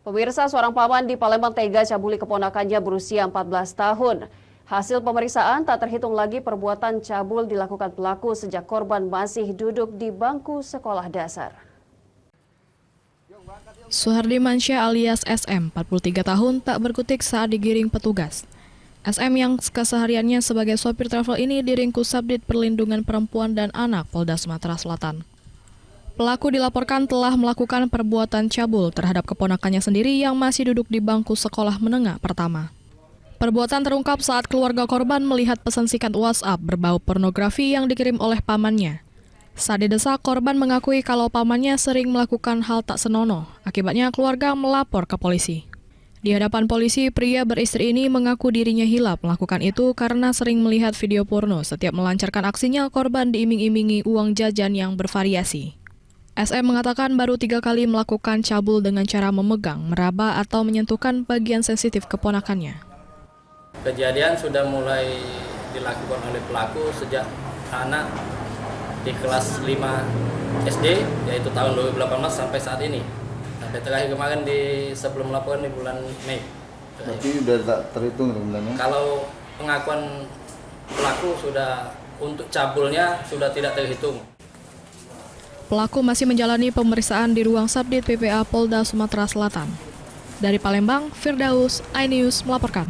Pemirsa, seorang paman di Palembang tega cabuli keponakannya berusia 14 tahun. Hasil pemeriksaan tak terhitung lagi perbuatan cabul dilakukan pelaku sejak korban masih duduk di bangku sekolah dasar. Suhardi Mansyah alias SM, 43 tahun, tak berkutik saat digiring petugas. SM yang kesehariannya sebagai sopir travel ini diringkus Subdit Perlindungan Perempuan dan Anak Polda Sumatera Selatan. Pelaku dilaporkan telah melakukan perbuatan cabul terhadap keponakannya sendiri yang masih duduk di bangku sekolah menengah pertama. Perbuatan terungkap saat keluarga korban melihat pesan singkat WhatsApp berbau pornografi yang dikirim oleh pamannya. Saat didesak, korban mengakui kalau pamannya sering melakukan hal tak senonoh. Akibatnya keluarga melapor ke polisi. Di hadapan polisi, pria beristri ini mengaku dirinya hilaf melakukan itu karena sering melihat video porno. Setiap melancarkan aksinya, korban diiming-imingi uang jajan yang bervariasi. SM mengatakan baru 3 kali melakukan cabul dengan cara memegang, meraba, atau menyentuhkan bagian sensitif keponakannya. Kejadian sudah mulai dilakukan oleh pelaku sejak anak di kelas 5 SD, yaitu tahun 2018 sampai saat ini. Sampai terakhir kemarin sebelum melaporkan di bulan Mei. Berarti sudah tak terhitung bulannya? Kalau pengakuan pelaku sudah untuk cabulnya sudah tidak terhitung. Pelaku masih menjalani pemeriksaan di ruang Subdit PPA Polda Sumatera Selatan. Dari Palembang, Firdaus, iNews melaporkan.